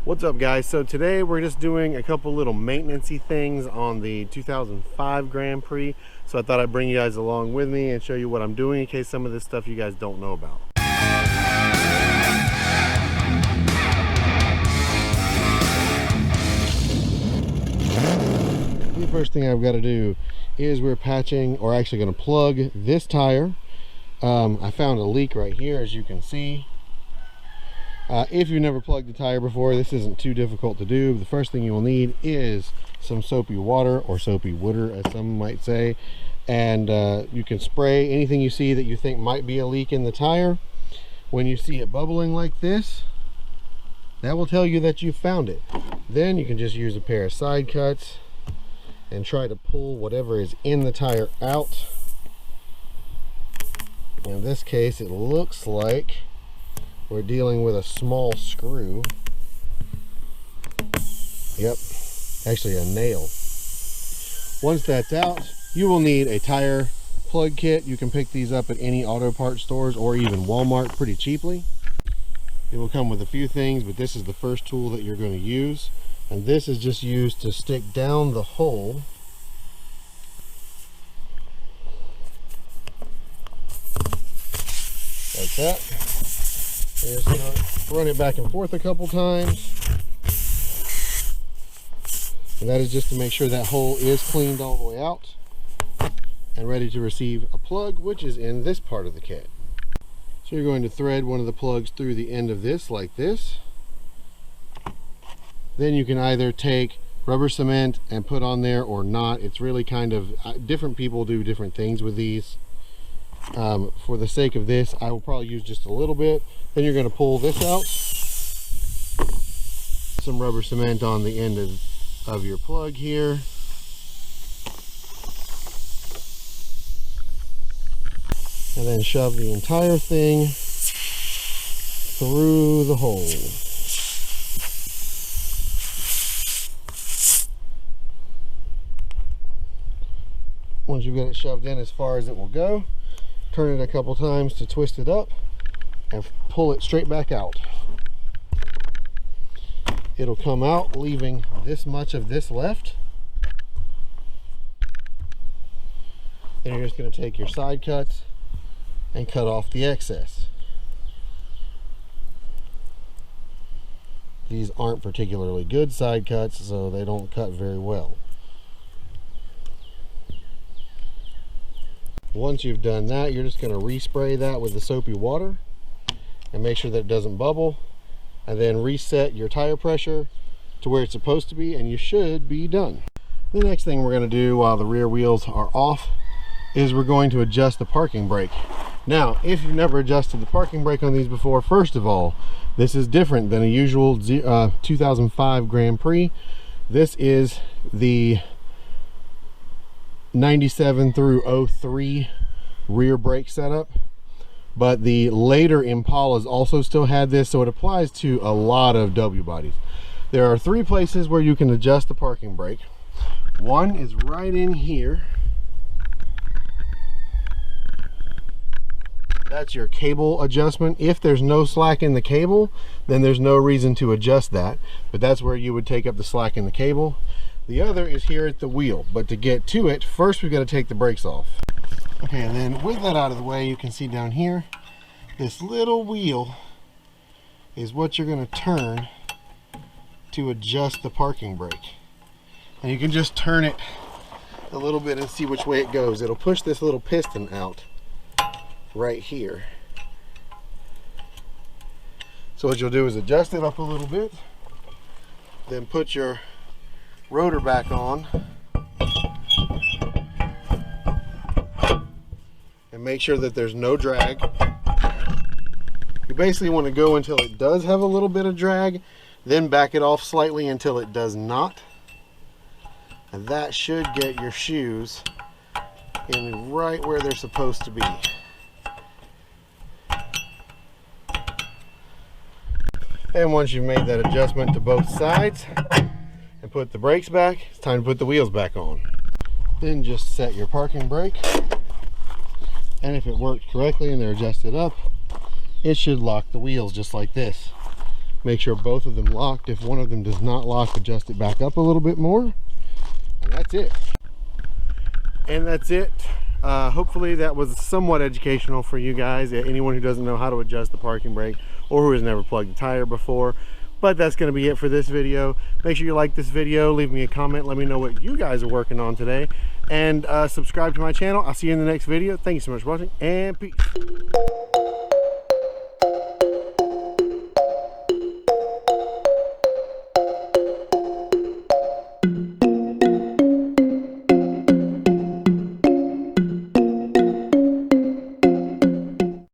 What's up, guys? So today we're just doing a couple little maintenance-y things on the 2005 Grand Prix. So I thought I'd bring you guys along with me and show you what I'm doing in case some of this stuff you guys don't know about. The first thing I've got to do is we're patching, or actually going to plug this tire. I found a leak right here, as you can see. If you've never plugged a tire before, this isn't too difficult to do. The first thing you will need is some soapy water, or soapy water as some might say, and you can spray anything you see that you think might be a leak in the tire. When you see it bubbling like this, that will tell you that you found it. Then you can just use a pair of side cuts and try to pull whatever is in the tire out. In this case, it looks like we're dealing with a small screw. Yep, actually a nail. Once that's out, you will need a tire plug kit. You can pick these up at any auto parts stores or even Walmart pretty cheaply. It will come with a few things, but this is the first tool that you're going to use. And this is just used to stick down the hole. Like that. And just gonna run it back and forth a couple times. And that is just to make sure that hole is cleaned all the way out and ready to receive a plug, which is in this part of the kit. So you're going to thread one of the plugs through the end of this like this. Then you can either take rubber cement and put on there or not. It's really kind of, different people do different things with these. For the sake of this, I will probably use just a little bit. Then you're going to pull this out. Some rubber cement on the end of your plug here. And then shove the entire thing through the hole. Once you've got it shoved in as far as it will go, turn it a couple times to twist it up and pull it straight back out. It'll come out leaving this much of this left. And you're just going to take your side cuts and cut off the excess. These aren't particularly good side cuts, so they don't cut very well. Once you've done that, you're just going to respray that with the soapy water and make sure that it doesn't bubble, and then reset your tire pressure to where it's supposed to be, and you should be done. The next thing we're going to do while the rear wheels are off is we're going to adjust the parking brake. Now, if you've never adjusted the parking brake on these before, first of all, this is different than a usual 2005 Grand Prix. This is the 97 through 03 rear brake setup, but the later Impalas also still had this, so it applies to a lot of W bodies. There are three places where you can adjust the parking brake. One is right in here. That's your cable adjustment. If there's no slack in the cable, then there's no reason to adjust that, but that's where you would take up the slack in the cable. The other is here at the wheel, but to get to it, first we've got to take the brakes off. Okay, and then with that out of the way, you can see down here, this little wheel is what you're going to turn to adjust the parking brake. And you can just turn it a little bit and see which way it goes. It'll push this little piston out right here. So what you'll do is adjust it up a little bit, then put your rotor back on and make sure that there's no drag. You basically want to go until it does have a little bit of drag, then back it off slightly until it does not, and that should get your shoes in right where they're supposed to be. And once you've made that adjustment to both sides and put the brakes back, it's time to put the wheels back on. Then just set your parking brake, and if it works correctly and they're adjusted up, it should lock the wheels just like this. Make sure both of them locked. If one of them does not lock, adjust it back up a little bit more. And that's it. And that's it. Hopefully that was somewhat educational for you guys, anyone who doesn't know how to adjust the parking brake or who has never plugged a tire before. But that's going to be it for this video. Make sure you like this video, leave me a comment, let me know what you guys are working on today, and subscribe to my channel. I'll see you in the next video. Thank you so much for watching, and peace.